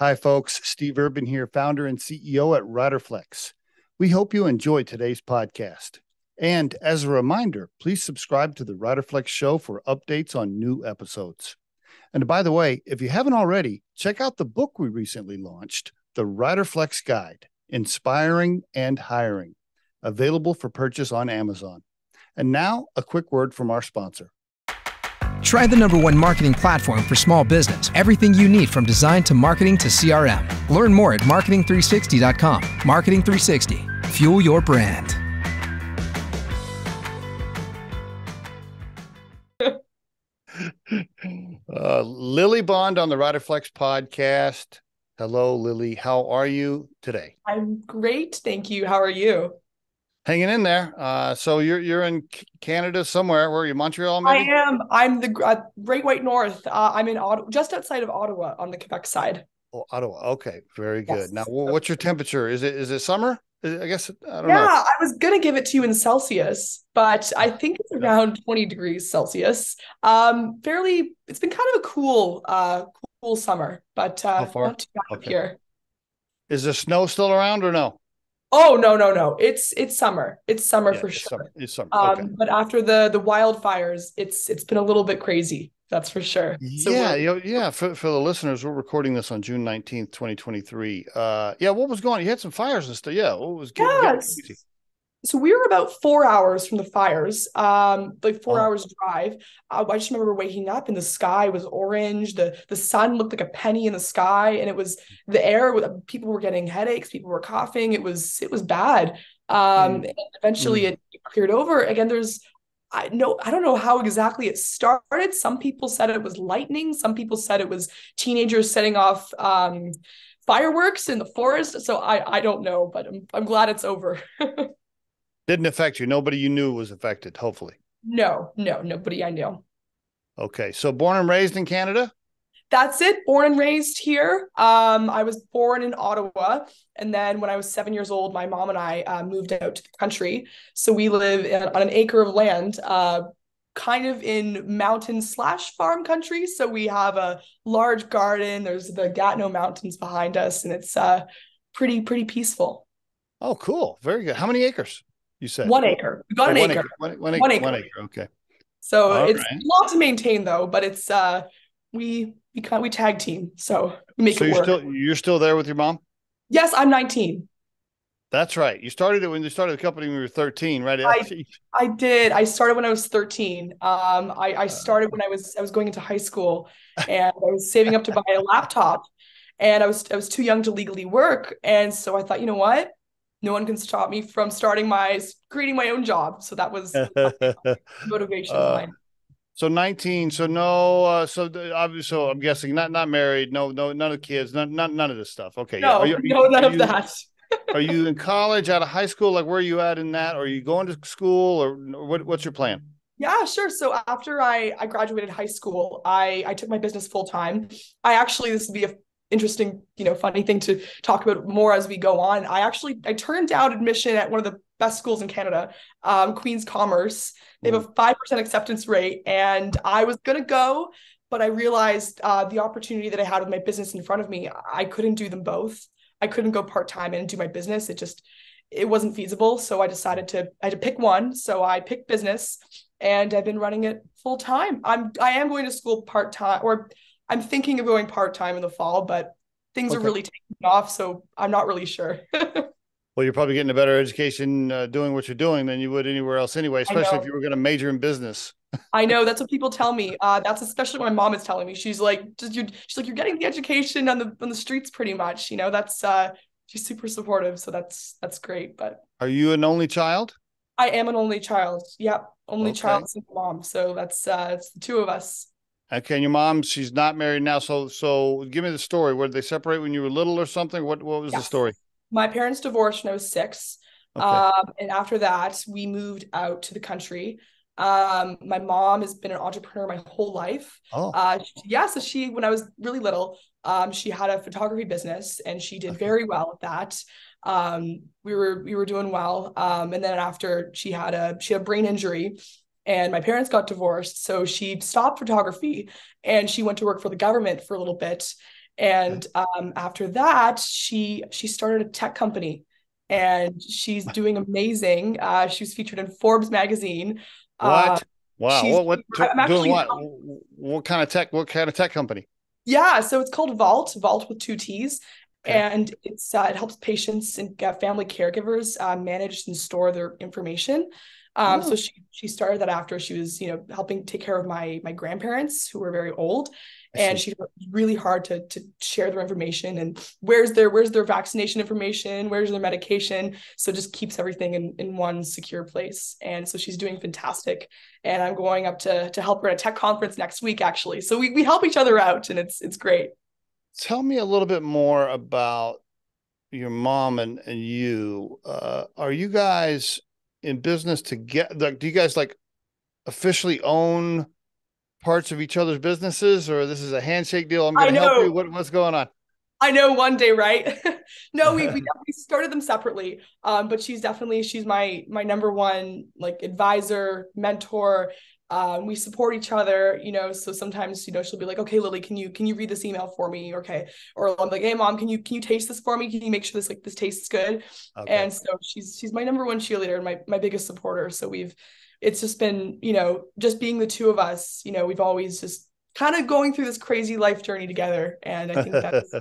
Hi, folks. Steve Urban here, founder and CEO at Riderflex. We hope you enjoy today's podcast. And as a reminder, please subscribe to the Riderflex show for updates on new episodes. And by the way, if you haven't already, check out the book we recently launched, The Riderflex Guide, Inspiring and Hiring, available for purchase on Amazon. And now, a quick word from our sponsor. Try the #1 marketing platform for small business. Everything you need from design to marketing to CRM. Learn more at marketing360.com. Marketing 360. Fuel your brand. Lilly Bond on the Riderflex podcast. Hello, Lilly. How are you today? I'm great, thank you. How are you? Hanging in there. So you're in Canada somewhere. Where are you? Montreal, maybe? I am. I'm the Great White North. I'm in Ottawa, just outside of Ottawa on the Quebec side. Oh, Ottawa. Okay, very good. Yes. Now, what's your temperature? Is it summer? I guess I don't Yeah, know. I was gonna give it to you in Celsius, but I think it's around 20 degrees Celsius. It's been kind of a cool summer, but How far? not too bad up here. Is the snow still around or no? Oh, no. It's summer. It's summer for sure. It's summer. Okay. But after the wildfires, it's been a little bit crazy. That's for sure. For the listeners, we're recording this on June 19th, 2023. What was going on? You had some fires and stuff. Yeah, what was getting crazy? So we were about 4 hours from the fires, like 4 hours drive. I just remember waking up and the sky was orange. The sun looked like a penny in the sky, and it was the air. People were getting headaches. People were coughing. It was bad. And eventually it cleared over. Again, I don't know how exactly it started. Some people said it was lightning. Some people said it was teenagers setting off fireworks in the forest. So I don't know, but I'm glad it's over. Didn't affect you. Nobody you knew was affected, hopefully. No, nobody I knew. Okay. So born and raised in Canada? That's it. Born and raised here. I was born in Ottawa. And then when I was 7 years old, my mom and I moved out to the country. So we live on an acre of land, kind of in mountain/farm country. So we have a large garden. There's the Gatineau Mountains behind us, and it's pretty peaceful. Oh, cool. Very good. How many acres? You said 1 acre. We got an acre. One acre. Okay. So it's a lot to maintain though, but it's we tag team, so we make it work. You're still there with your mom? Yes, I'm 19. That's right. You started it when you started the company when you were 13, right? I did. I started when I was 13. I started when I was going into high school, and I was saving up to buy a laptop, and I was too young to legally work, and so I thought, you know what? No one can stop me from creating my own job. So that was motivation behind it. So 19. So no. So I'm guessing not married. No. None of the kids. None of this stuff. Okay. No. None of that. Are you in college, out of high school? Like, where are you at in that? Or are you going to school, or what's your plan? Yeah, sure. So after I graduated high school, I took my business full time. This would be a interesting, funny thing to talk about more as we go on. I turned down admission at one of the best schools in Canada, Queen's Commerce. They have a 5% acceptance rate, and I was going to go, but I realized the opportunity that I had with my business in front of me, I couldn't do them both. I couldn't go part-time and do my business. It wasn't feasible. So I decided I had to pick one. So I picked business, and I've been running it full time. I am going to school part-time, or I'm thinking of going part-time in the fall, but things are really taking off, so I'm not really sure. Well, you're probably getting a better education doing what you're doing than you would anywhere else anyway, especially if you were going to major in business. I know. That's what people tell me. That's especially what my mom is telling me. She's like, you're getting the education on the streets pretty much. That's she's super supportive, so that's great. But are you an only child? I am an only child. Yep, only child, single mom. So it's the two of us. Okay, and your mom, she's not married now. So give me the story. Where did they separate when you were little or something? What was the story? My parents divorced when I was 6. And after that, we moved out to the country. My mom has been an entrepreneur my whole life. So when I was really little, she had a photography business, and she did very well at that. We were doing well. And then after she had a brain injury, and my parents got divorced. So she stopped photography, and she went to work for the government for a little bit. And after that, she started a tech company, and she's doing amazing. She was featured in Forbes magazine. What? Wow. She's I'm Doing actually what? What kind of tech? What kind of tech company? Yeah, so it's called Vault with two T's, Okay. and it helps patients and family caregivers manage and store their information. So Oh, she started that after she was, helping take care of my grandparents who were very old, I and see. she worked really hard to share their information and where's their vaccination information, where's their medication, so just keeps everything in one secure place. And so she's doing fantastic, and I'm going up to help her at a tech conference next week, actually. So we help each other out, and it's great. Tell me a little bit more about your mom and you. Are you guys in business together? Like, do you guys like officially own parts of each other's businesses, or this is a handshake deal? I'm going I to help you. know. What's going on? I know one day, right? No, we definitely started them separately. But she's my number one like advisor, mentor. We support each other, so sometimes, she'll be like, okay, Lily, can you read this email for me? Okay. Or I'm like, hey mom, can you taste this for me? Can you make sure this tastes good? Okay. And so she's my number one cheerleader and my biggest supporter. So it's just been, just being the two of us, we've always just kind of going through this crazy life journey together. And I think that's Does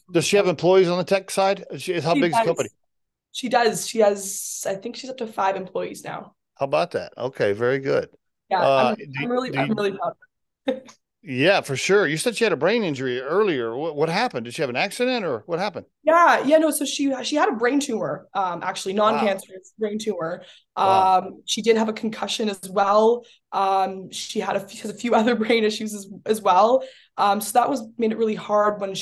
really she have fun. employees on the tech side? How She big is the company? does. She does. She has, I think she's up to 5 employees now. How about that? Okay, very good. Yeah, Uh, I'm really proud. yeah, for sure. You said she had a brain injury earlier. What happened? Did she have an accident or what happened? Yeah, no. So she had a brain tumor, actually Wow. non-cancerous brain tumor. Wow. She did have a concussion as well. She has a few other brain issues as well. So that made it really hard when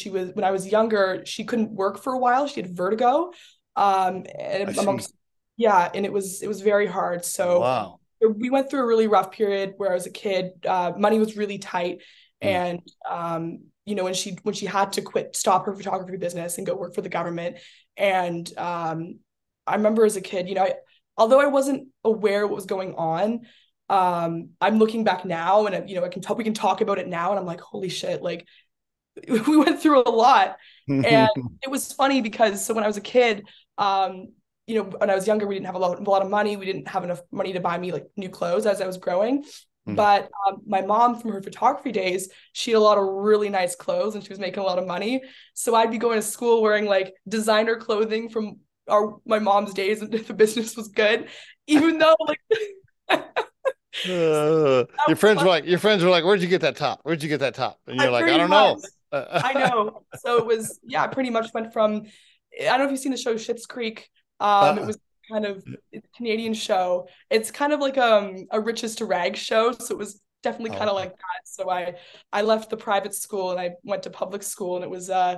I was younger. She couldn't work for a while. She had vertigo. I And see. amongst Yeah, and it was very hard. So Wow. we went through a really rough period where I was a kid. Money was really tight, Hmm. and when she had to stop her photography business and go work for the government. And I remember as a kid, although I wasn't aware what was going on, I'm looking back now, and we can talk about it now, and I'm like, holy shit, like we went through a lot. And it was funny because so when I was a kid, when I was younger, we didn't have a lot of money. We didn't have enough money to buy me like new clothes as I was growing. Hmm. But my mom, from her photography days, she had a lot of really nice clothes, and she was making a lot of money. So I'd be going to school wearing like designer clothing from my mom's days, and the business was good, even though like that Your was friends fun. were like, where'd you get that top? Where'd you get that top? And I you're like, I pretty don't much know. I know. So it was, yeah, I pretty much went from, I don't know if you've seen the show Schitt's Creek. It Uh, was kind of a Canadian show. It's kind of like a riches to rags show. So it was definitely kind of okay. like that. So I left the private school and I went to public school, and it was an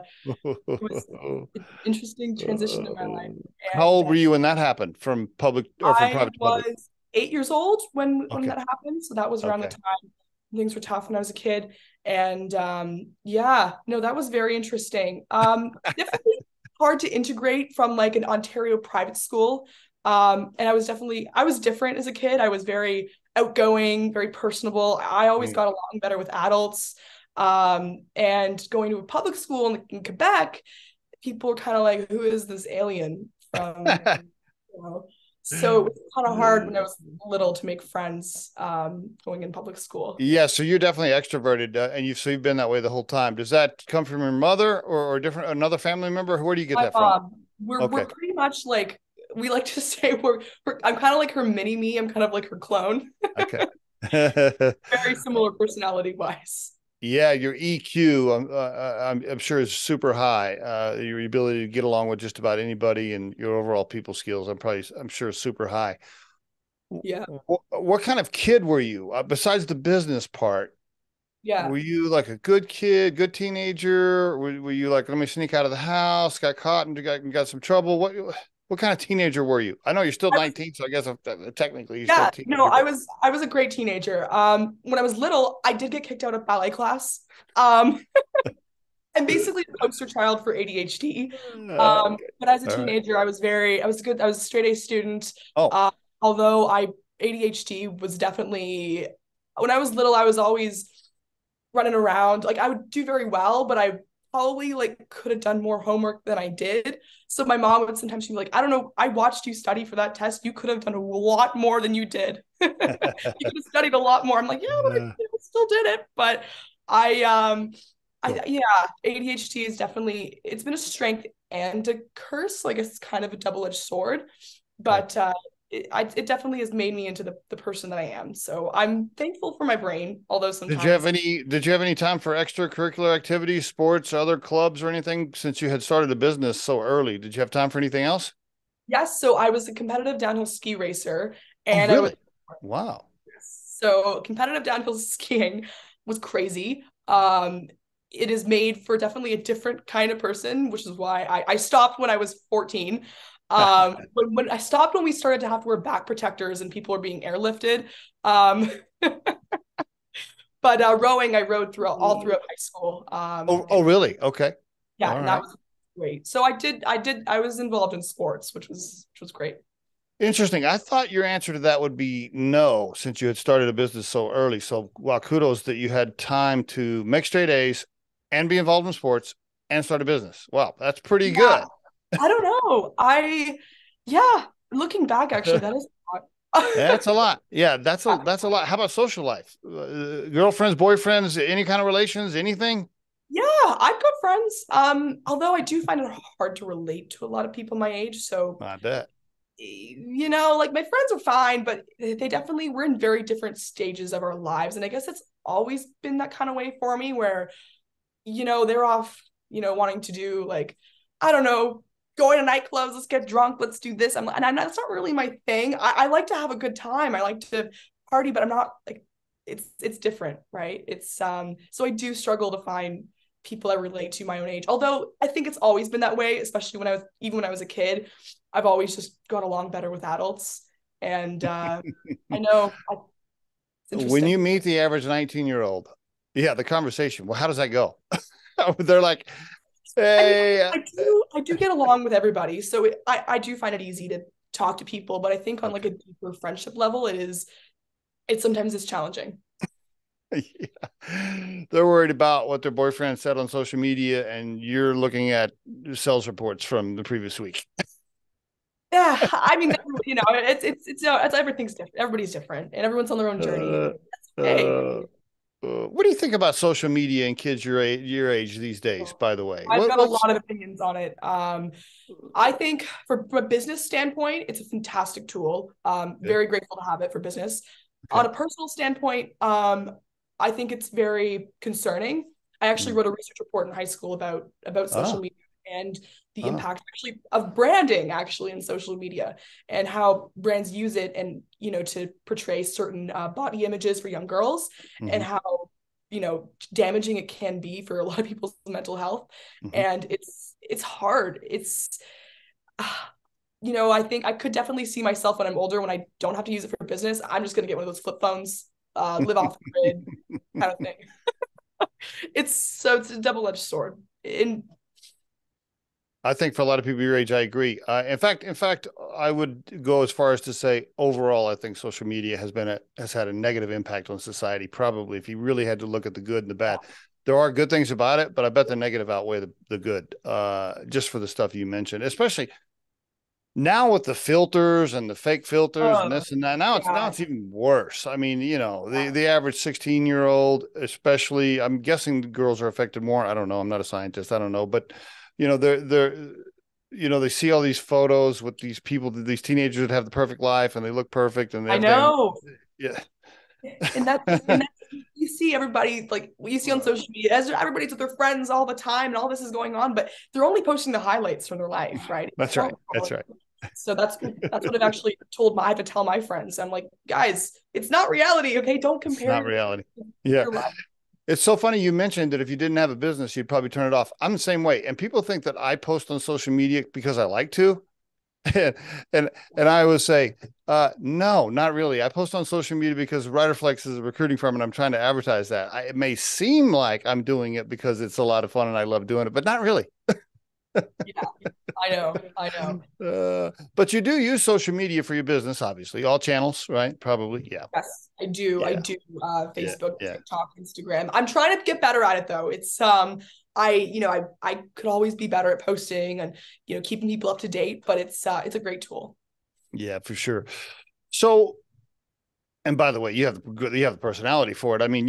interesting transition in my life. How And old were you when that happened from public or from I private to public? was 8 years old when Okay. that happened. So that was around the Okay. time things were tough when I was a kid. And yeah, no, that was very interesting. Definitely hard to integrate from like an Ontario private school. And I was different as a kid. I was very outgoing, very personable. I always Mm. got along better with adults. And going to a public school in Quebec, people were kind of like, who is this alien from, you know? So it was kind of hard when I was little to make friends, going in public school. Yeah, so you're definitely extroverted, and you've been that way the whole time. Does that come from your mother or different another family member? Where do you get My that from? mom, we're Okay. pretty much like, we like to say I'm kind of like her mini me. I'm kind of like her clone. Okay. Very similar personality wise. Yeah, your EQ, I'm sure is super high. Your ability to get along with just about anybody and your overall people skills, I'm sure is super high. Yeah, What kind of kid were you? Besides the business part, yeah. were you like a good kid, good teenager? Were you like, let me sneak out of the house, got caught and got some trouble? What kind of teenager were you? I know you're still I was 19, so I guess technically you're still a Yeah, no, teenager, I but was I was a great teenager. When I was little, I did get kicked out of ballet class. I'm basically a poster child for ADHD. okay. But as a All right. teenager, I was a straight A student. Oh, Although ADHD was when I was little, I was always running around. Like I would do very well, but probably like could have done more homework than I did. So my mom would sometimes be like, I don't know, I watched you study for that test. You could have done a lot more than you did. You could have studied a lot more. I'm like, yeah, but I still did it. But I Cool. yeah, ADHD is definitely, it's been a strength and a curse. Like it's kind of a double-edged sword, but it definitely has made me into the person that I am. So I'm thankful for my brain, although sometimes. Did you have any time for extracurricular activities, sports, other clubs or anything since you had started a business so early? Did you have time for anything else? Yes, so I was a competitive downhill ski racer, Oh, and really? Wow. so competitive downhill skiing was crazy. It is made for definitely a different kind of person, which is why I stopped when I was 14. When I stopped when we started to have to wear back protectors and people were being airlifted. Um, but rowing, I rode all throughout high school. Oh, really? Okay. Yeah, All and right. that was great. So I was involved in sports, which was great. Interesting. I thought your answer to that would be no, since you had started a business so early. So, well, kudos that you had time to make straight A's and be involved in sports and start a business. Wow, that's pretty Yeah, good. I don't know. Yeah, looking back, actually, that is a lot. That's a lot. Yeah, that's a lot. How about social life? Girlfriends, boyfriends, any kind of relations, anything? Yeah, I've got friends. Although I do find it hard to relate to a lot of people my age. So, I bet. like my friends are fine, but they definitely we're in very different stages of our lives. And I guess it's always been that kind of way for me where, they're off, wanting to do like, I don't know, going to nightclubs, let's get drunk, let's do this. That's not really my thing. I like to have a good time. I like to party, but I'm not like it's different, right? So I do struggle to find people I relate to my own age. Although I think it's always been that way, especially when I was a kid. I've always just got along better with adults. And I know it's When interesting. you meet the average 19-year-old, yeah, the conversation, well, how does that go? They're like, I mean, hey, I do get along with everybody, so I do find it easy to talk to people. But I think on like okay. a deeper friendship level, it sometimes is challenging. Yeah. They're worried about what their boyfriend said on social media, and you're looking at sales reports from the previous week. Yeah, I mean, it's everything's different. Everybody's different, and everyone's on their own journey. Uh, Hey, uh, what do you think about social media and kids your age these days, by the way? I've got a What's lot of opinions on it. I think from a business standpoint, it's a fantastic tool. good? Very grateful to have it for business. On Okay. a personal standpoint, I think it's very concerning. I actually Mm. wrote a research report in high school about social Ah, media and the ah. impact actually of branding actually in social media and how brands use it and to portray certain body images for young girls and Mm-hmm, how damaging it can be for a lot of people's mental health. mm-hmm. And it's hard. I think I could definitely see myself when I'm older, when I don't have to use it for business. I'm just gonna get one of those flip phones, live off the grid kind of thing. It's a double-edged sword. I think for a lot of people your age, I agree. In fact, I would go as far as to say, overall, I think social media has had a negative impact on society. Probably, if you really had to look at the good and the bad, there are good things about it, but I bet the negative outweigh the good. Just for the stuff you mentioned, especially now with the filters and the fake filters and Oh, this and that. Now it's yeah. even worse. I mean, the average 16-year-old, especially, I'm guessing girls are affected more. I don't know. I'm not a scientist. I don't know, but they see all these photos with these people, these teenagers that have the perfect life and they look perfect and I everything. know. Yeah. And that you see everybody like what you see on social media as everybody's with their friends all the time and all this is going on, but they're only posting the highlights from their life, right? That's right. That's right. So that's what I've actually I have to tell my friends. I'm like, guys, it's not reality, okay? Don't It's compare not reality. Yeah. your life. It's so funny you mentioned that if you didn't have a business, you'd probably turn it off. I'm the same way. And people think that I post on social media because I like to. and and I would say, no, not really. I post on social media because Riderflex is a recruiting firm and I'm trying to advertise that. It may seem like I'm doing it because it's a lot of fun and I love doing it, but not really. Yeah, I know. But you do use social media for your business, obviously. All channels, right? Probably. Yeah. Yes, I do. I Yeah. do. Yeah. Facebook, Yeah. TikTok, Instagram. I'm trying to get better at it though. I could always be better at posting and, keeping people up to date, but it's a great tool. Yeah, for sure. So, and by the way, you have the personality for it. I mean,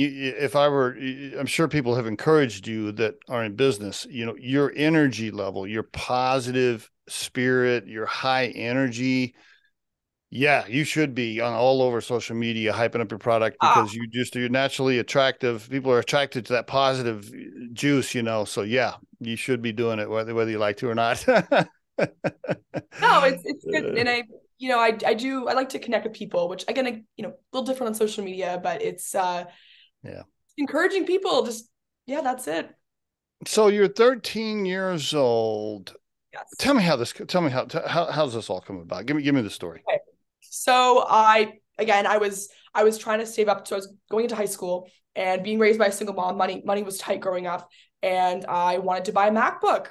I'm sure people have encouraged you that are in business, your energy level, your positive spirit, your high energy. Yeah, you should be on all over social media hyping up your product because you're naturally attractive. People are attracted to that positive juice, So yeah, you should be doing it whether you like to or not. No, it's good. And I like to connect with people, which again, a little different on social media, but it's encouraging people. That's it. So you're 13 years old. Yes. Tell me how's this all come about? Give me the story. Okay. So I was trying to save up. So I was going into high school and being raised by a single mom. Money was tight growing up, and I wanted to buy a MacBook.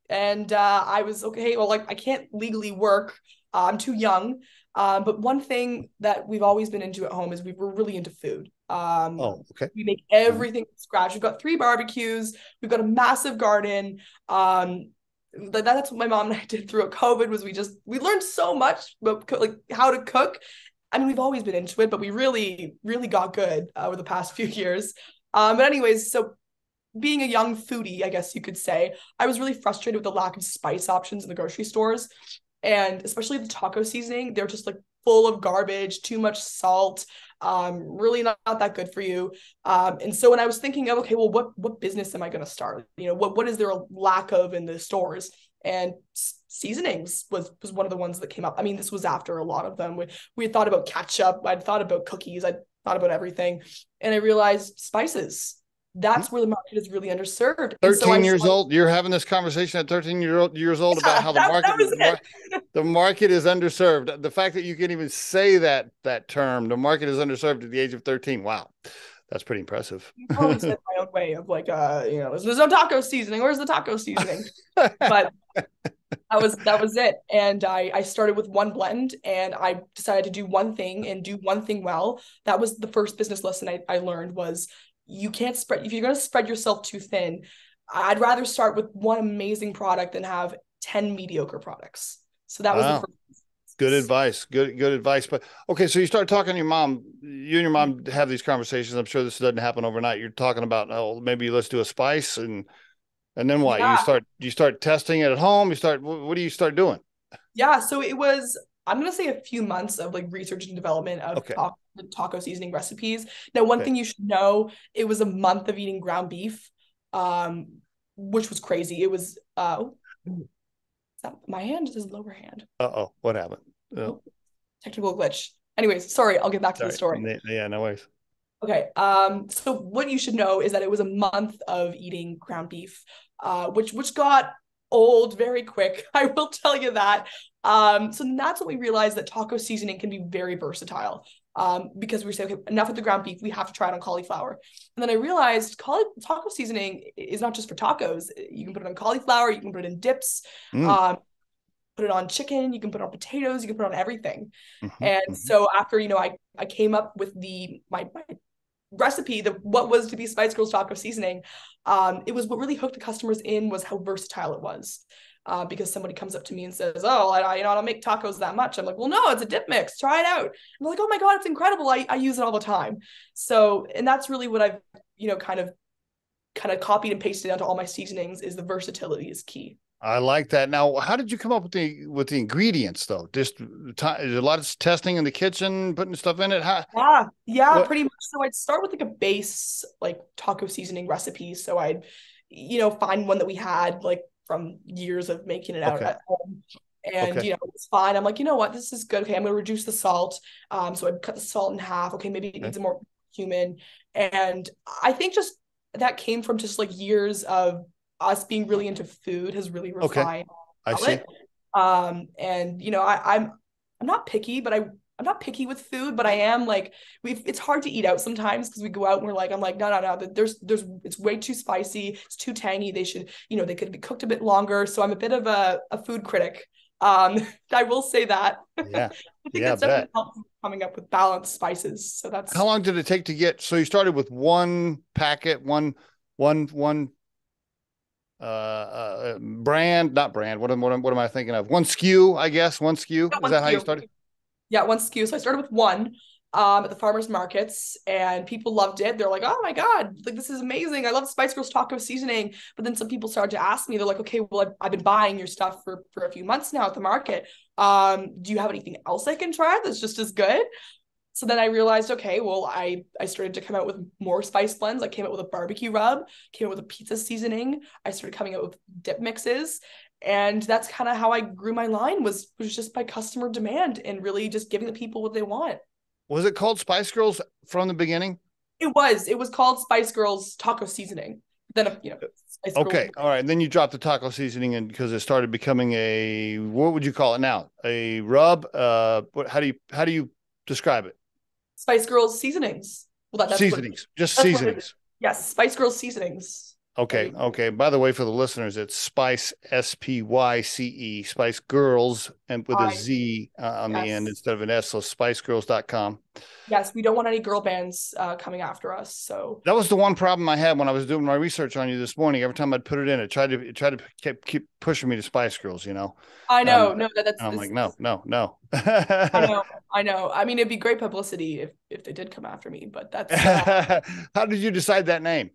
And I was okay. Well, I can't legally work. I'm too young. But one thing that we've always been into at home is we're really into food. Okay. We make everything from scratch. We've got 3 barbecues. We've got a massive garden. That's what my mom and I did throughout COVID. Was we learned so much about how to cook. I mean, we've always been into it, but we really, really got good over the past few years. But anyways, so being a young foodie, I guess you could say, I was really frustrated with the lack of spice options in the grocery stores. And especially the taco seasoning, they're just full of garbage, too much salt, really not that good for you. And so when I was thinking of, okay, well, what business am I going to start? What is there a lack of in the stores? And seasonings was one of the ones that came up. I mean, this was after a lot of them. We had thought about ketchup. I'd thought about cookies. I'd thought about everything. And I realized spices. That's where the market is really underserved. 13 years old, you're having this conversation at 13 years old about how the market is underserved. The fact that you can even say that term, the market is underserved at the age of 13. Wow. That's pretty impressive. I always said my own way of there's no taco seasoning. Where's the taco seasoning? But that was it. And I started with one blend, and I decided to do one thing and do one thing well. That was the first business lesson I learned was, you can't spread, if you're going to spread yourself too thin, I'd rather start with one amazing product than have 10 mediocre products. So that was the first. Good advice. Good advice. But okay, so you start talking to your mom. You and your mom have these conversations. I'm sure this doesn't happen overnight. You're talking about, maybe let's do a spice, and then what? Yeah. You start testing it at home. What do you start doing? Yeah, so it was, I'm gonna say, a few months of research and development of taco seasoning recipes. Now, one thing you should know, it was a month of eating ground beef, which was crazy. It was is that my hand? Is lower hand? What happened? Technical glitch. Anyways, sorry, I'll get back to the story. Yeah, no worries. Okay. So what you should know is that it was a month of eating ground beef, which got old very quick. I will tell you that. So that's when we realized that taco seasoning can be very versatile. Because we say, okay, enough with the ground beef, we have to try it on cauliflower. And then I realized taco seasoning is not just for tacos. You can put it on cauliflower, you can put it in dips, put it on chicken, you can put it on potatoes, you can put it on everything. So after, I came up with my recipe, what was to be Spyce Girlz taco seasoning, it was what really hooked the customers in was how versatile it was. Because somebody comes up to me and says, I don't make tacos that much. I'm like, well, no, it's a dip mix. Try it out. I'm like, oh my God, it's incredible. I use it all the time. So, and that's really what I've, kind of copied and pasted onto all my seasonings, is the versatility is key. I like that. Now, how did you come up with the ingredients though? Just a lot of testing in the kitchen, putting stuff in it. Yeah, pretty much. So I'd start with a base, taco seasoning recipe. So I'd, find one that we had from years of making it out at home. And, it's fine. I'm like, you know what, this is good. Okay, I'm going to reduce the salt. So I'd cut the salt in half. Okay, maybe it needs a more cumin. And I think just that came from just years of us being really into food has really refined. I see. It. And, I'm not picky, but I'm not picky with food, but I am it's hard to eat out sometimes because we go out and I'm like, no, it's way too spicy. It's too tangy. They should, they could be cooked a bit longer. So I'm a bit of a food critic. I will say that. Yeah. I think that's definitely helped coming up with balanced spices. So that's. How long did it take to get, so you started with one packet, one brand, not brand. What am I thinking of? One SKU, I guess. One SKU. Is One that how you SKU. started? Yeah, one SKU. So I started with one at the farmers markets, and people loved it. They're like, "Oh my god, like this is amazing! I love Spyce Girlz taco seasoning." But then some people started to ask me. They're like, "Okay, well, I've been buying your stuff for a few months now at the market. Do you have anything else I can try that's just as good?" So then I realized, okay, well, I started to come out with more spice blends. I came out with a barbecue rub, came out with a pizza seasoning. I started coming out with dip mixes. And that's kind of how I grew my line was just by customer demand and really just giving the people what they want. Was it called Spyce Girlz from the beginning? It was called Spyce Girlz taco seasoning. Then, Spyce Okay. Girlz. All right. And then you dropped the taco seasoning and because it started becoming what would you call it now? A rub? How do you describe it? Spyce Girlz seasonings. Well, Seasonings, just that's what it is. seasonings. Yes, Spyce Girlz seasonings. Okay. Okay. By the way, for the listeners, it's Spyce, Spyce, Spyce Girlz, and with a Z on the end instead of an S. So spicegirls.com. Yes, we don't want any girl bands coming after us. So that was the one problem I had when I was doing my research on you this morning. Every time I'd put it in, it tried to keep pushing me to Spyce Girlz, you know. I know, that's. I'm like, no. I know. I mean, it'd be great publicity if they did come after me, but that's. How did you decide that name?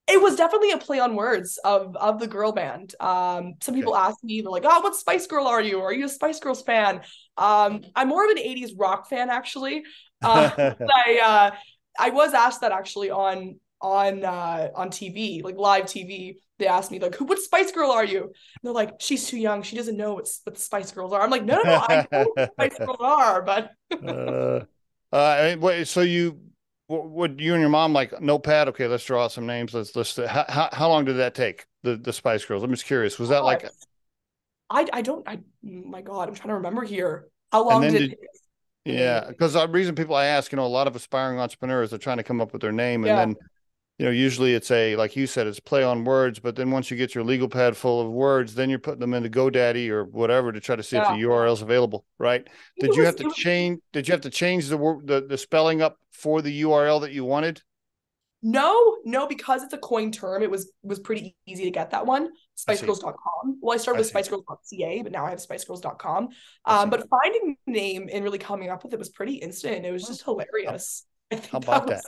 It was definitely a play on words of the girl band. Some people ask me, they're like, "Oh, what Spice Girl are you? Are you a Spice Girls fan?" I'm more of an '80s rock fan, actually. I was asked that actually on TV, like live TV. They asked me like, "What Spice Girl are you?" And they're like, "She's too young. She doesn't know what the Spice Girls are." I'm like, "No, I know what Spice Girls are, but." So would you and your mom like notepad? Okay, let's draw out some names. Let's. How long did that take? The Spice Girls. I'm just curious. Was that like? My God, I'm trying to remember here. How long did it take? Yeah, because the reason people I ask, a lot of aspiring entrepreneurs are trying to come up with their name, and then, usually it's like you said, it's play on words. But then once you get your legal pad full of words, then you're putting them into GoDaddy or whatever to try to see if the URL is available, right? Did you have to change the spelling up for the URL that you wanted? No, because it's a coined term, it was pretty easy to get that one. Spicegirls.com. Well, I started with spicegirls.ca, but now I have spicegirls.com. But finding the name and really coming up with it was pretty instant. It was just hilarious. How about that?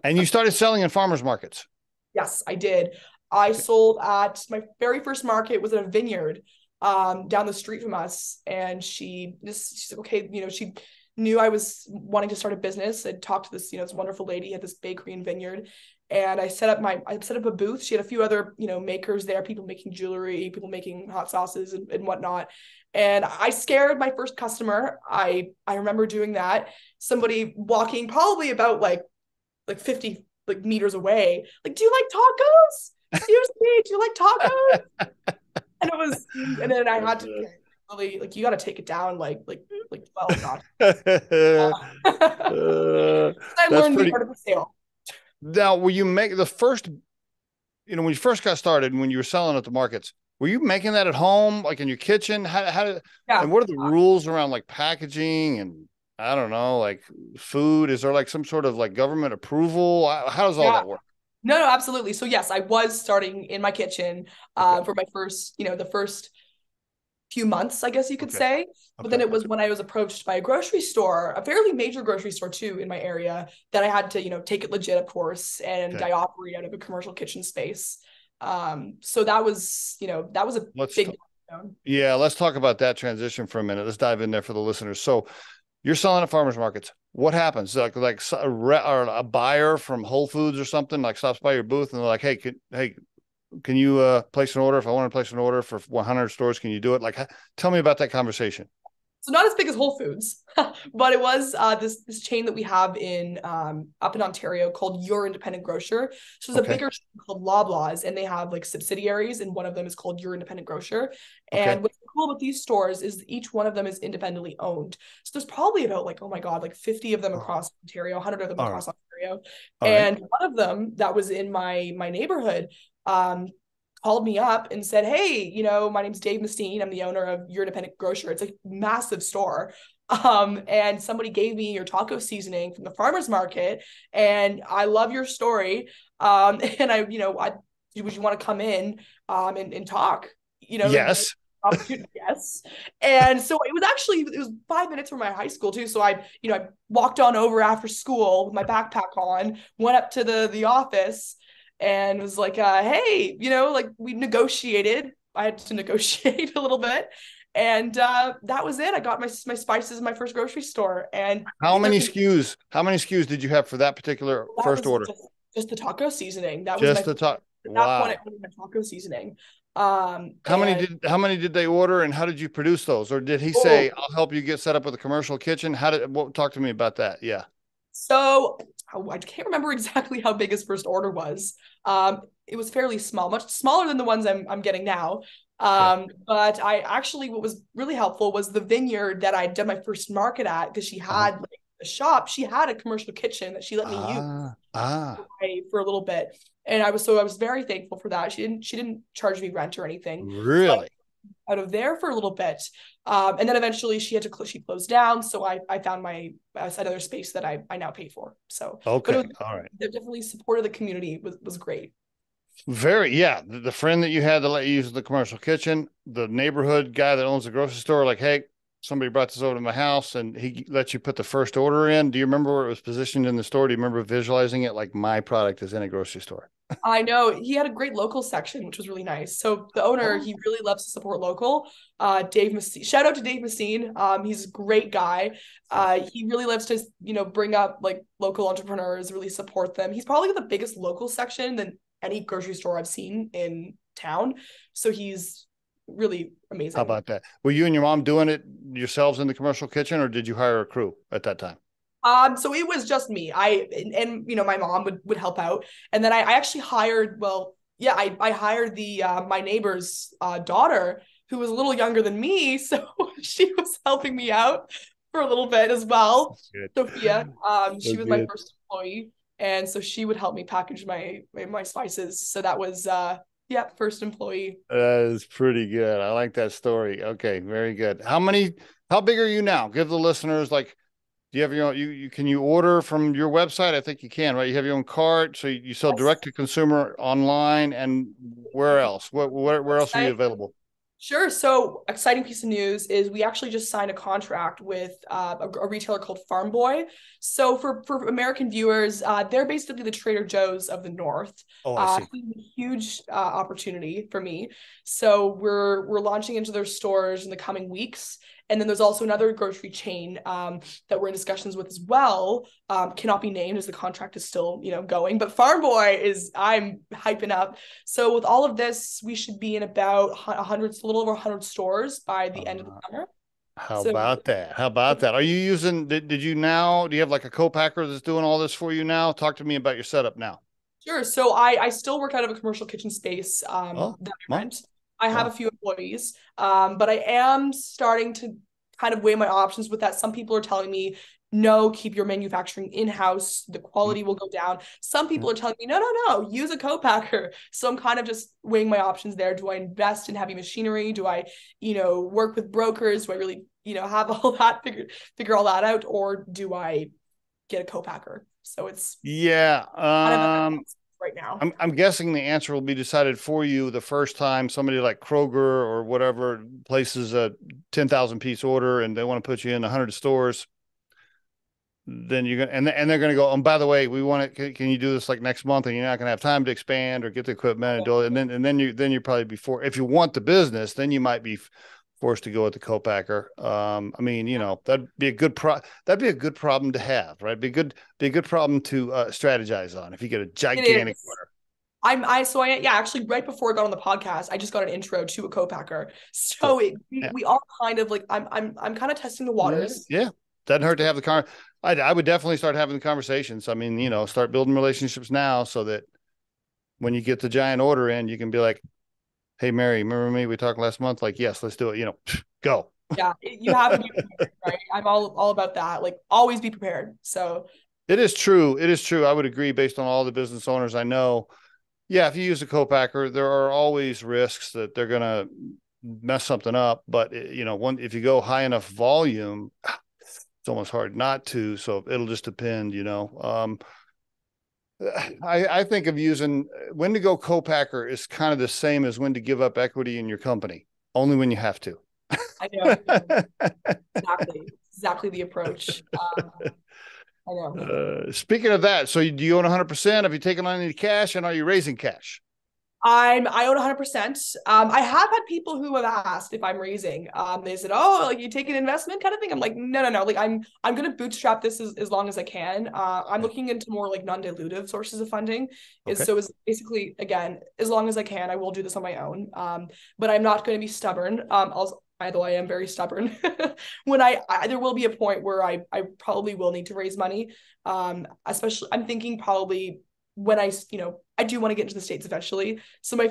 And you started selling in farmers markets. Yes, I did. I sold at my very first market was in a vineyard down the street from us. And she's like, okay, she knew I was wanting to start a business. I'd talked to this wonderful lady at this bakery and vineyard. And I set up a booth. She had a few other, makers there, people making jewelry, people making hot sauces and whatnot. And I scared my first customer. I remember doing that. Somebody walking probably about like 50 meters away. Like, do you like tacos? Seriously, do you like tacos? And then I had to really you got to take it down like 12 notches. I learned the art of the sale. Now, will you make the first, when you first got started and when you were selling at the markets, were you making that at home, like in your kitchen? And what are the rules around like packaging and I don't know, like food? Is there like some sort of like government approval? How does all that work? No, absolutely. So yes, I was starting in my kitchen for my first, the first few months, I guess you could say. But then it was when I was approached by a grocery store, a fairly major grocery store too in my area, that I had to, take it legit, of course, and I operate out of a commercial kitchen space. So that was a big. Let's talk about that transition for a minute. Let's dive in there for the listeners. So you're selling at farmers markets. What happens? Like a buyer from Whole Foods or something like stops by your booth and they're like, hey, can you place an order? If I want to place an order for 100 stores, can you do it? Like, tell me about that conversation. So not as big as Whole Foods, but it was this chain that we have in up in Ontario called Your Independent Grocer. So there's a bigger chain called Loblaws, and they have like subsidiaries, and one of them is called Your Independent Grocer. And what's cool about these stores is each one of them is independently owned. So there's probably about 50 of them across Ontario, 100 of them across Ontario. And one of them that was in my neighborhood called me up and said, hey, my name's Dave Mustine. I'm the owner of Your Independent Grocer. It's a massive store. And somebody gave me your taco seasoning from the farmer's market. And I love your story. And I would you want to come in and talk? Yes. Opportunity, yes. And so it was 5 minutes from my high school too. So I walked on over after school with my backpack on, went up to the office and was like, hey, like we negotiated. I had to negotiate a little bit. And that was it. I got my spices in my first grocery store. And How many SKUs did you have for that particular first order? Just the taco seasoning. That was Just the top. at Wow. that point it was my taco seasoning. How many did they order, and how did you produce those? Or did he say, I'll help you get set up with a commercial kitchen? Talk to me about that. Yeah. So I can't remember exactly how big his first order was. It was fairly small, much smaller than the ones I'm getting now. But what was really helpful was the vineyard that I did my first market at, because she had like a shop. She had a commercial kitchen that she let me use for a little bit. And I was very thankful for that. She didn't charge me rent or anything. Really? So out of there for a little bit. And then eventually she closed down. So I found another space that I now pay for. So, okay. All right. They definitely supported the community was great. The friend that you had to let you use the commercial kitchen, the neighborhood guy that owns the grocery store, like, hey, somebody brought this over to my house, and he let you put the first order in. Do you remember where it was positioned in the store? Do you remember visualizing it like my product is in a grocery store? I know he had a great local section, which was really nice. So the owner, he really loves to support local. Dave Messine, shout out to Dave Messine. He's a great guy. He really loves to, bring up like local entrepreneurs, really support them. He's probably the biggest local section than any grocery store I've seen in town. So he's really amazing. How about that? Were you and your mom doing it yourselves in the commercial kitchen, or did you hire a crew at that time? So it was just me. And my mom would help out. And then I actually hired, I hired my neighbor's daughter, who was a little younger than me. So she was helping me out for a little bit as well. Sophia, she was my first employee. And so she would help me package my spices. So that was, first employee. That is pretty good. I like that story. Okay, very good. How big are you now? Give the listeners, like, do you have your own, can you order from your website? I think you can, right? You have your own cart. So you sell direct to consumer online, and where else? Where else are you available? Sure. So exciting piece of news is we actually just signed a contract with a retailer called Farm Boy. So for American viewers, they're basically the Trader Joe's of the North. Oh, I see. Huge opportunity for me. So we're launching into their stores in the coming weeks. And then there's also another grocery chain that we're in discussions with as well. Cannot be named as the contract is still, going. But Farm Boy I'm hyping up. So with all of this, we should be in about a little over 100 stores by the end of the summer. How about that? Are you using, do you have like a co-packer that's doing all this for you now? Talk to me about your setup now. Sure. So I still work out of a commercial kitchen space that I rent. I have a few employees, but I am starting to kind of weigh my options with that. Some people are telling me, no, keep your manufacturing in-house. The quality will go down. Some people are telling me, no, use a co-packer. So I'm kind of just weighing my options there. Do I invest in heavy machinery? Do I, work with brokers? Do I really, have all that, figure all that out? Or do I get a co-packer? So it's right now. I'm guessing the answer will be decided for you the first time somebody like Kroger or whatever places a 10,000 piece order and they want to put you in 100 stores. Then you're going to, and they're going to go, oh, by the way, we want it. Can you do this like next month? And you're not going to have time to expand or get the equipment and do it. And then you probably if you want the business, then you might be forced to go with the co-packer. That'd be a good problem to have, right? Be a good problem to strategize on if you get a gigantic order. Actually right before I got on the podcast, I just got an intro to a co-packer. So we are kind of like, I'm kind of testing the waters. Yeah. Doesn't hurt to have the I would definitely start having the conversations. I mean, start building relationships now so that when you get the giant order in, you can be like, hey, Mary, remember me? We talked last month. Like, yes, let's do it. Go. Yeah, you have to be prepared, right? I'm all about that. Like, always be prepared. So it is true. I would agree based on all the business owners I know. Yeah, if you use a co-packer, there are always risks that they're going to mess something up. But, if you go high enough volume, it's almost hard not to. So it'll just depend, I think of using when to go co-packer is kind of the same as when to give up equity in your company, only when you have to. I know. Exactly the approach. I know. Speaking of that, so do you own 100%? Have you taken on any cash, and are you raising cash? I own 100%. I have had people who have asked if I'm raising. They said, "Oh, like you take an investment kind of thing." I'm like, no. Like I'm gonna bootstrap this as long as I can. I'm looking into more like non-dilutive sources of funding. Okay. Is basically again, as long as I can, I will do this on my own. But I'm not going to be stubborn. Although I am very stubborn, when there will be a point where I probably will need to raise money. Especially I'm thinking probably when I do want to get into the States eventually. So my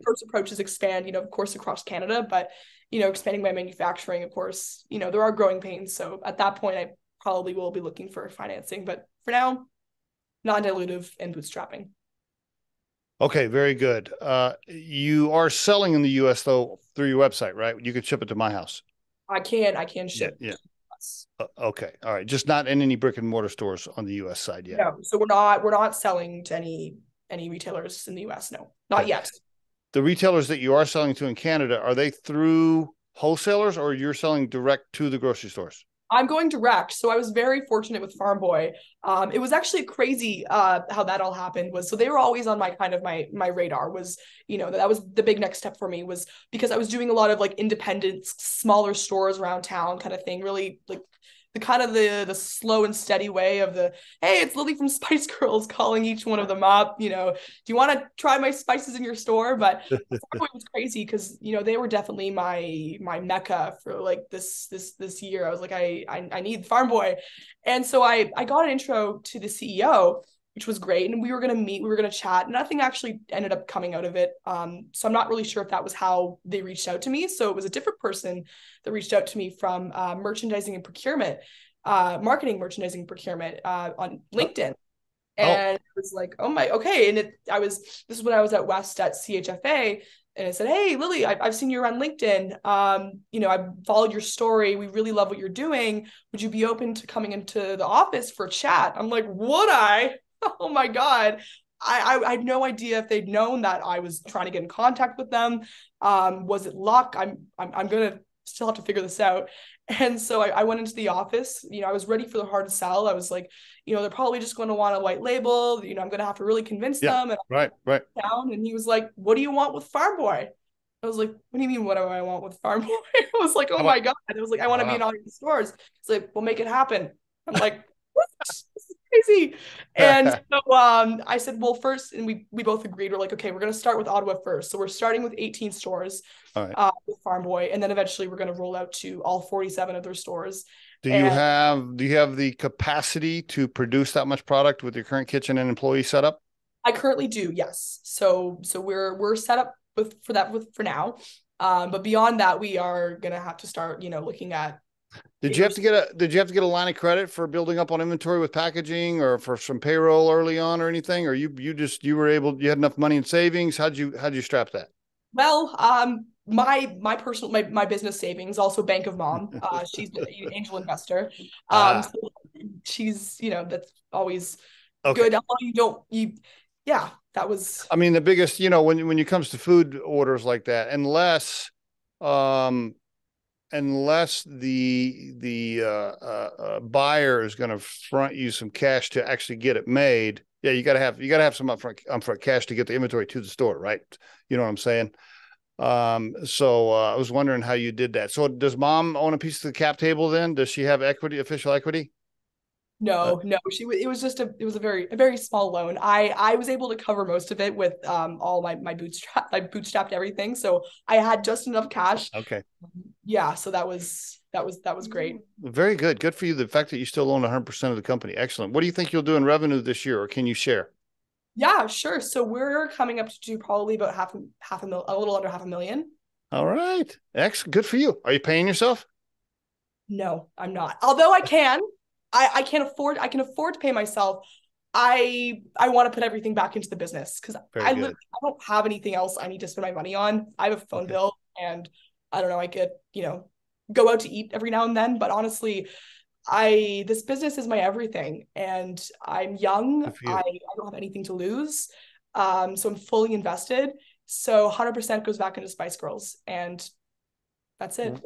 first approach is expand, of course, across Canada, but, expanding my manufacturing, of course, there are growing pains. So at that point, I probably will be looking for financing, but for now, non-dilutive and bootstrapping. Okay, very good. You are selling in the US though through your website, right? You could ship it to my house. I can ship. Yeah. Okay. All right. Just not in any brick and mortar stores on the US side yet. No. So we're not selling to any retailers in the US. No, not yet. The retailers that you are selling to in Canada, are they through wholesalers or you're selling direct to the grocery stores? I'm going direct. So I was very fortunate with Farm Boy. It was actually crazy how that all happened was, so they were always on my radar was, that was the big next step for me was because I was doing a lot of like independent, smaller stores around town kind of thing, really like the kind of the slow and steady way of hey, it's Lilly from Spyce Girlz calling each one of them up, do you want to try my spices in your store? But it was crazy because, they were definitely my mecca for like this year. I was like, I need Farm Boy. And so I got an intro to the CEO, which was great. And we were going to meet, we were going to chat. Nothing actually ended up coming out of it. So I'm not really sure if that was how they reached out to me. So it was a different person that reached out to me from merchandising and procurement, marketing, merchandising, and procurement on LinkedIn. And it was like, oh my, okay. And this is when I was at West at CHFA. And I said, hey, Lilly, I've seen you around LinkedIn. I followed your story. We really love what you're doing. Would you be open to coming into the office for a chat? I'm like, would I? Oh my God. I had no idea if they'd known that I was trying to get in contact with them. Was it luck? I'm gonna still have to figure this out. And so I went into the office. I was ready for the hard sell. I was like, they're probably just going to want a white label. I'm going to have to really convince them. And right. Down. And he was like, "What do you want with Farm Boy?" I was like, "What do you mean? What do I want with Farm Boy?" I was like, "Oh my God!" I was like, "I want to be in all your stores." He's like, "We'll make it happen." I'm like, "What? This is crazy." And so I said, "Well, first," and we both agreed. We're like, "Okay, we're going to start with Ottawa first." So we're starting with 18 stores with Farm Boy, and then eventually we're going to roll out to all 47 of their stores. Do you have the capacity to produce that much product with your current kitchen and employee setup? I currently do, yes. So we're set up for now. But beyond that, we are gonna have to start, looking at. Did you have to get a line of credit for building up on inventory with packaging or for some payroll early on or anything? Or you had enough money in savings? How'd you strap that? Well, my personal my business savings, also Bank of Mom. She's an angel investor. So she's, that's always good. Although yeah, that was. I mean, the biggest, when it comes to food orders like that, unless the buyer is going to front you some cash to actually get it made. Yeah, you got to have some upfront cash to get the inventory to the store, right? You know what I'm saying? So I was wondering how you did that. So does Mom own a piece of the cap table then? Does she have official equity? No, it was a very small loan. I was able to cover most of it with all my bootstrap. I bootstrapped everything. So I had just enough cash. Okay. Yeah, so that was great. Very good. Good for you. The fact that you still own 100% of the company. Excellent. What do you think you'll do in revenue this year, or can you share? Yeah, sure. So we're coming up to do probably about a little under $500,000. All right. Excellent. Good for you. Are you paying yourself? No, I'm not. Although I can. I can afford to pay myself. I want to put everything back into the business because I don't have anything else I need to spend my money on. I have a phone bill, and I don't know, I could, go out to eat every now and then, but honestly, this business is my everything, and I'm young. Good for you. I don't have anything to lose. So I'm fully invested. So 100% goes back into Spyce Girlz, and that's it.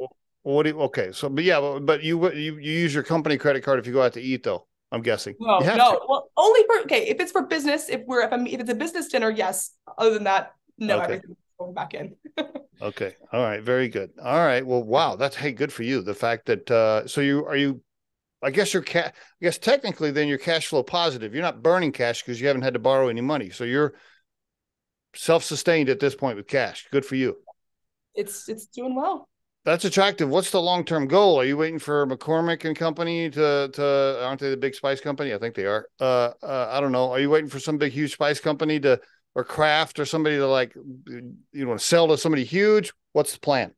What do you, okay. So, but yeah, but you use your company credit card if you go out to eat, though. I'm guessing you No, have to. no. Well, only for okay. If it's for business, if it's a business dinner, yes. Other than that, no. Okay. Everything's going back in. Okay. All right. Very good. All right. Well, wow. That's, hey, good for you. The fact that, so I guess I guess technically then you're cash flow positive. You're not burning cash because you haven't had to borrow any money. So you're self-sustained at this point with cash. Good for you. It's doing well. That's attractive. What's the long-term goal? Are you waiting for McCormick and company aren't they the big spice company? I think they are. I don't know. Are you waiting for some big, huge spice company or Kraft or somebody to like, sell to somebody huge? What's the plan?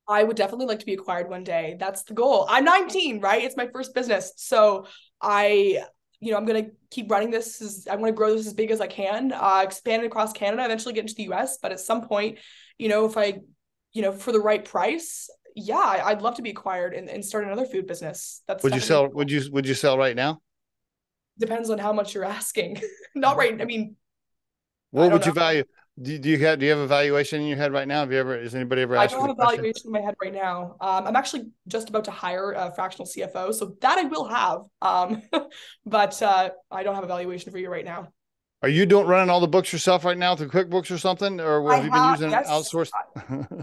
I would definitely like to be acquired one day. That's the goal. I'm 19, right? It's my first business. So I'm going to keep running this. I'm going to grow this as big as I can, expand it across Canada, eventually get into the US. But at some point, if I, for the right price, yeah, I'd love to be acquired and start another food business. That's Would you sell? Would you sell right now? Depends on how much you're asking. Not right. I mean, what would you value? Do you have a valuation in your head right now? Has anybody ever asked you the question? I don't have a valuation in my head right now. I'm actually just about to hire a fractional CFO, so that I will have. But I don't have a valuation for you right now. Are you running all the books yourself right now through QuickBooks or something, or have you been using outsourced?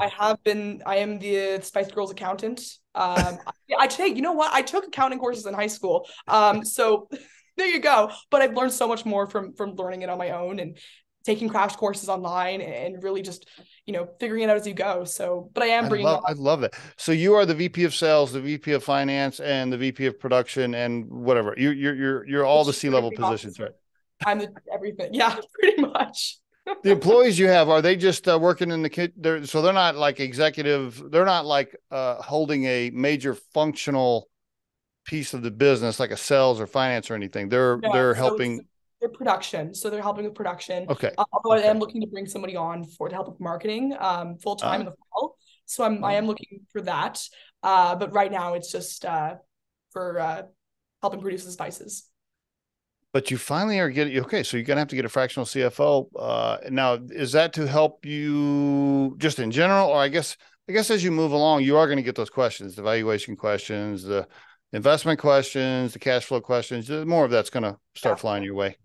I have been. I am the Spyce Girlz accountant. You know what? I took accounting courses in high school. So there you go. But I've learned so much more from learning it on my own and taking crash courses online and really just, figuring it out as you go. So, but I am bringing I love it. So you are the VP of sales, the VP of finance, and the VP of production and whatever. You're all the C-level positions, right? I'm everything. Yeah, pretty much. The employees you have, are they just working in the kitchen? So they're not like executive. They're not like holding a major functional piece of the business like a sales or finance or anything. They're helping. They're production, so they're helping with production. Okay. Although I am looking to bring somebody on to help with marketing full time in the fall. So I am looking for that. But right now it's just for helping produce the spices. But you finally are getting okay. So you're gonna have to get a fractional CFO. Now, is that to help you just in general, or I guess as you move along, you are going to get those questions, the valuation questions, the investment questions, the cash flow questions. More of that's going to start flying your way.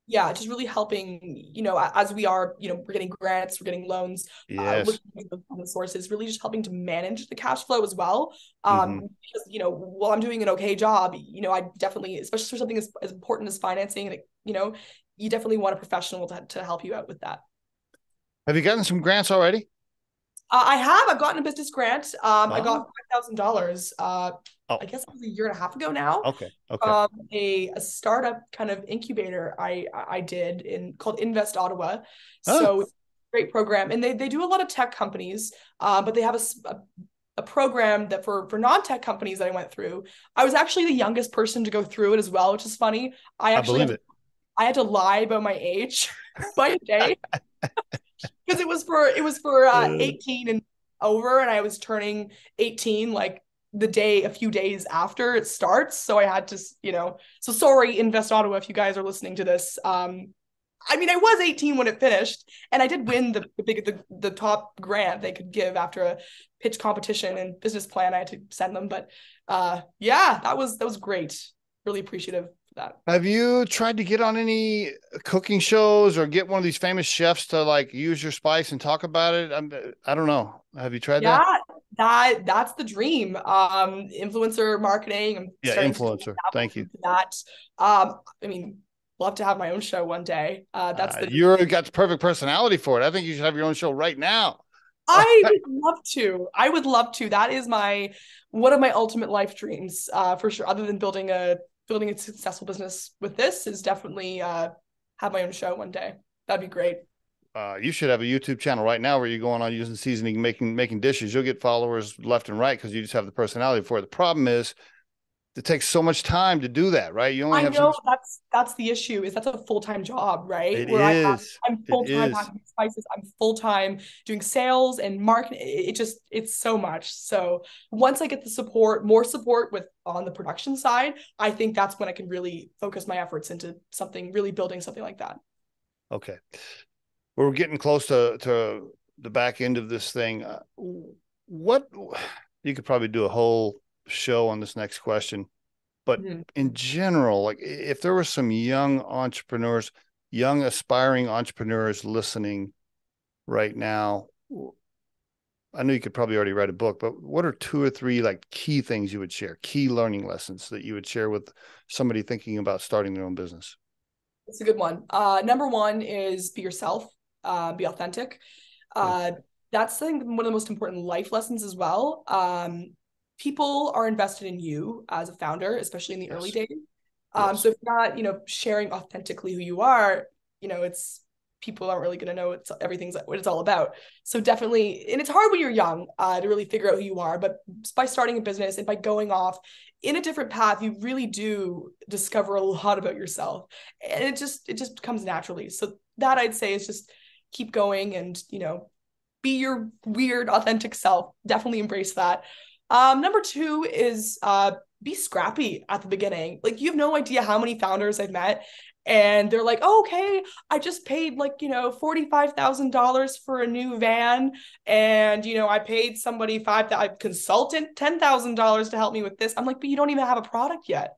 Yeah, just really helping, as we are, we're getting grants, we're getting loans, yes. Looking at the sources, really just helping to manage the cash flow as well. Because, while I'm doing an okay job, I definitely, especially for something as important as financing, like, you definitely want a professional to help you out with that. Have you gotten some grants already? I've gotten a business grant. I got $5,000. I guess it was a year and a half ago now. Okay. A startup kind of incubator I did called Invest Ottawa. So it's a great program, and they do a lot of tech companies, but they have a program that for non-tech companies that I went through. I was actually the youngest person to go through it as well, which is funny. I believe it. I had to lie about my age by a day. Because it was for 18 and over, and I was turning 18 like a few days after it starts. So I had to, so sorry, Invest Ottawa, if you guys are listening to this. I was 18 when it finished, and I did win the top grant they could give after a pitch competition and business plan I had to send them. But that was great. Really appreciative. That. Have you tried to get on any cooking shows or get one of these famous chefs to like use your spice and talk about it? I don't know. Have you tried that? Yeah, that's the dream. Influencer marketing. Influencer. Thank you. That. Love to have my own show one day. You've got the perfect personality for it. I think you should have your own show right now. I would love to. That is one of my ultimate life dreams, for sure. Other than building a successful business with this, is definitely have my own show one day. That'd be great. You should have a YouTube channel right now where you're going on using seasoning, making dishes. You'll get followers left and right because you just have the personality for it. The problem is it takes so much time to do that, right? You only I have so know much. that's the issue, is that's a full-time job, right? It Where is. I'm It full-time is. packing spices, I'm full-time doing sales and marketing. It's so much. So once I get the support, more support with on the production side, I think that's when I can really focus my efforts into something, really building something like that. Okay. We're getting close to the back end of this thing. What you could probably do a whole show on this next question, but Mm-hmm. in general, like if there were some young entrepreneurs, young aspiring entrepreneurs listening right now, I know you could probably already write a book, but what are 2 or 3 like key things you would share, key learning lessons that you would share with somebody thinking about starting their own business? It's a good one. Number one is be yourself, be authentic. Good. That's I think one of the most important life lessons as well. People are invested in you as a founder, especially in the early Yes. days. Yes. So if you're not, sharing authentically who you are, it's people aren't really going to know everything's what it's all about. So definitely, and it's hard when you're young to really figure out who you are, but by starting a business and by going off in a different path, you really do discover a lot about yourself, and it just comes naturally. So that I'd say is just keep going and be your weird authentic self. Definitely embrace that. Number two is be scrappy at the beginning. Like, you have no idea how many founders I've met, and they're like, oh, okay, I just paid like, $45,000 for a new van. And, I paid somebody a consultant, $10,000 to help me with this. I'm like, but you don't even have a product yet.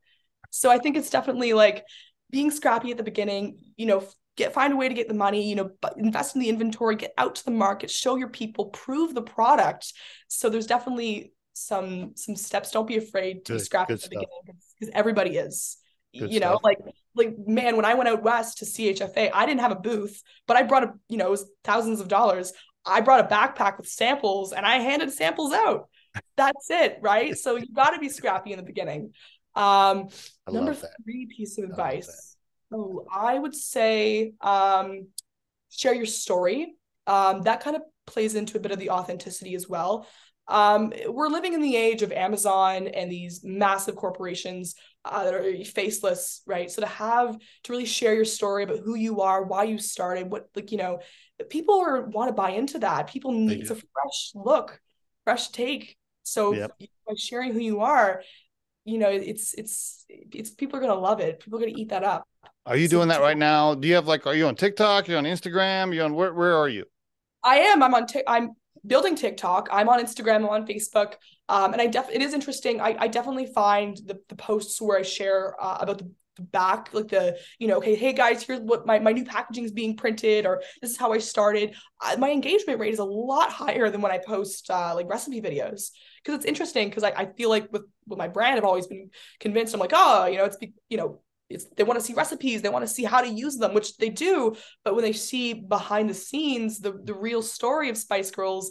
So I think it's definitely like being scrappy at the beginning, find a way to get the money, invest in the inventory, get out to the market, show your people, prove the product. So there's definitely some steps. Don't be afraid to be Good. scrappy Good at the stuff. beginning, because everybody is. Good stuff. Like man, when I went out west to CHFA, I didn't have a booth, but I brought it was thousands of dollars. I brought a backpack with samples and I handed samples out. That's it, right? So you got to be scrappy in the beginning. I Number love that. 3 piece of I love that. advice. Oh, I would say share your story. That kind of plays into a bit of the authenticity as well. We're living in the age of Amazon and these massive corporations that are faceless, right? So to really share your story about who you are, why you started, people want to buy into that. People They need, it's do. a fresh look, fresh take. So Yep. by sharing who you are, it's people are gonna love it. People are gonna eat that up. Are you So doing that right now? Do you have are you on TikTok? You're on Instagram? You're on where are you? I am. I'm building TikTok. I'm on Instagram. I'm on Facebook. And it is interesting. I definitely find the posts where I share about the back, like okay, hey guys, here's what my new packaging is being printed, or this is how I started. My engagement rate is a lot higher than when I post like recipe videos, because it's interesting, because I feel like with my brand, I've always been convinced. I'm like, oh, they want to see recipes, they want to see how to use them, which they do. But when they see behind the scenes, the real story of Spyce Girlz,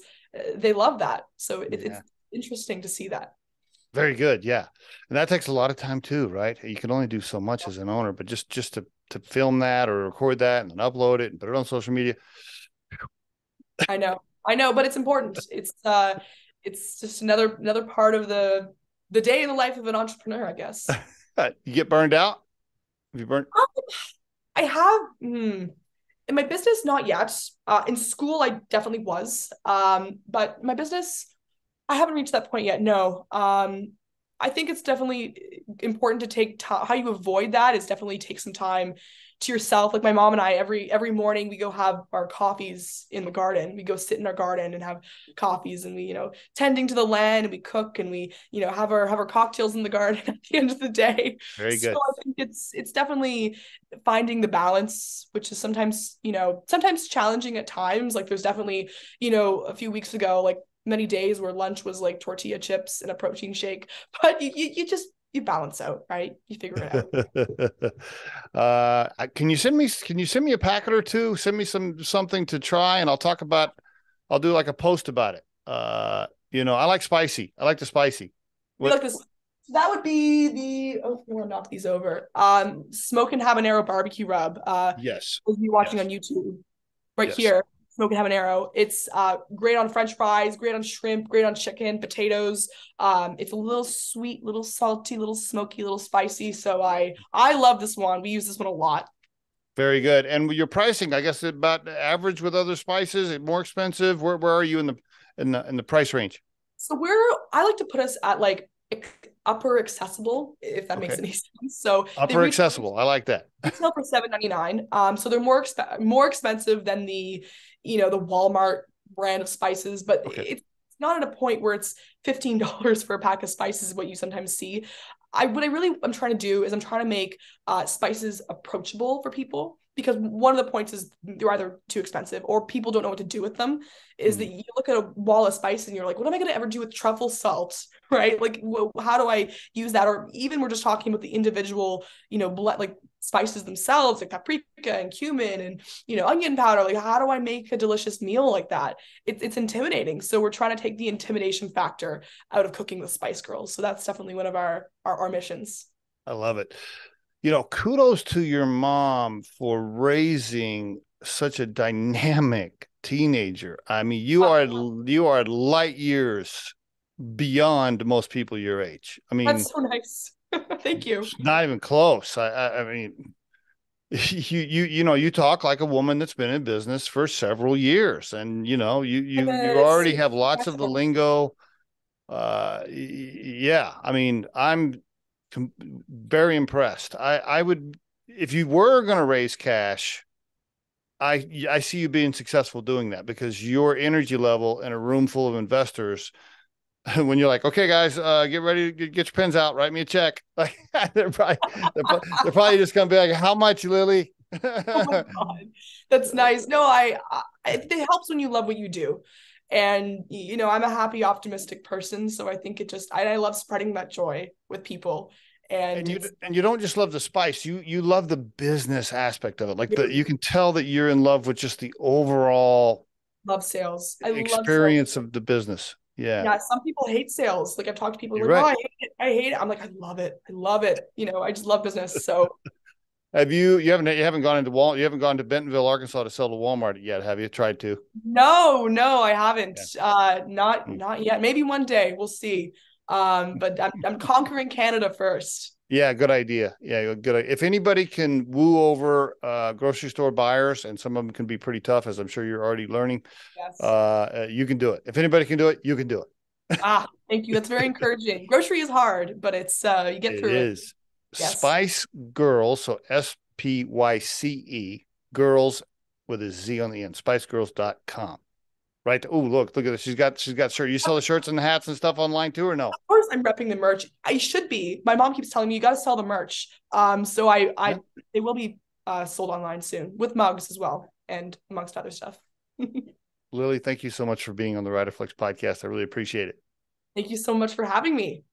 they love that. So it's interesting to see that. Very good. Yeah. And that takes a lot of time too, right? You can only do so much as an owner, but just to film that or record that and then upload it and put it on social media. I know, but it's important. It's just another part of the day in the life of an entrepreneur, I guess. You get burned out? Have you burned? I have in my business, not yet. In school, I definitely was. But my business, I haven't reached that point yet. No. I think it's definitely important to take time. How you avoid that is definitely take some time to yourself. Like my mom and I, every morning we go have our coffees in the garden. We go sit in our garden and have coffees, and we, tending to the land, and we cook, and we, have our cocktails in the garden at the end of the day. Very So good. I think it's definitely finding the balance, which is sometimes, sometimes challenging at times. Like there's definitely, a few weeks ago, like many days where lunch was like tortilla chips and a protein shake, but you balance out, right? You figure it out. Can you send me a packet or two? Send me something to try, and I'll do like a post about it. I like spicy. I like the spicy. Like this. That would be the, I want to knock these over. Smoke and habanero barbecue rub. Yes. You're watching on YouTube right Yes. here. Smoking habanero. It's great on French fries, great on shrimp, great on chicken, potatoes. It's a little sweet, little salty, little smoky, little spicy. So I love this one. We use this one a lot. Very good. And your pricing, I guess, about average with other spices. It more expensive. Where are you in the price range? So I like to put us at like upper accessible, if that makes any sense. So upper accessible. I like that. Retail for $7.99. So they're more expensive than the the Walmart brand of spices, but it's not at a point where it's $15 for a pack of spices, what you sometimes see. What I really am trying to do is I'm trying to make spices approachable for people, because one of the points is they're either too expensive or people don't know what to do with them. Is that you look at a wall of spices and you're like, what am I going to ever do with truffle salt, right? Like, how do I use that? Or even we're just talking about the individual, like spices themselves, like paprika and cumin and onion powder. Like, how do I make a delicious meal like that? It's intimidating. So we're trying to take the intimidation factor out of cooking with Spyce Girlz. So that's definitely one of our missions. I love it. Kudos to your mom for raising such a dynamic teenager. I mean, you are light years beyond most people your age. I mean, that's so nice. Thank you. Not even close. I mean, you talk like a woman that's been in business for several years, and you already have lots of the lingo. Yeah, I mean, I'm very impressed. I would, if you were going to raise cash, I see you being successful doing that, because your energy level in a room full of investors, when you're like, okay, guys, get ready to get your pens out, write me a check. Like they're probably just going to be like, how much, Lilly? Oh my God. That's nice. No, it helps when you love what you do. And, I'm a happy, optimistic person. So I think I love spreading that joy with people. And you don't just love the spice, you love the business aspect of it. Like you can tell that you're in love with just the overall love sales. Experience of the business. Yeah. Some people hate sales. Like I've talked to people like, right. Oh, I hate it. I'm like, I love it. I just love business. So you haven't gone to Bentonville, Arkansas to sell to Walmart yet, have you? Tried to? No, I haven't. Not yet. Maybe one day, we'll see. But I'm conquering Canada first. Yeah, good idea. Yeah, good. If anybody can woo over grocery store buyers, and some of them can be pretty tough, as I'm sure you're already learning, yes. You can do it. If anybody can do it, you can do it. Thank you. That's very encouraging. Grocery is hard, but it's you get through it. It is. Yes. Spyce Girlz, so SPYCE, girls with a Z on the end, spycegirlz.com. Right. Oh, look at this. She's got shirts. You sell the shirts and the hats and stuff online too, or no? Of course I'm repping the merch. I should be. My mom keeps telling me you got to sell the merch. So they will be sold online soon, with mugs as well, and amongst other stuff. Lilly, thank you so much for being on the Riderflex podcast. I really appreciate it. Thank you so much for having me.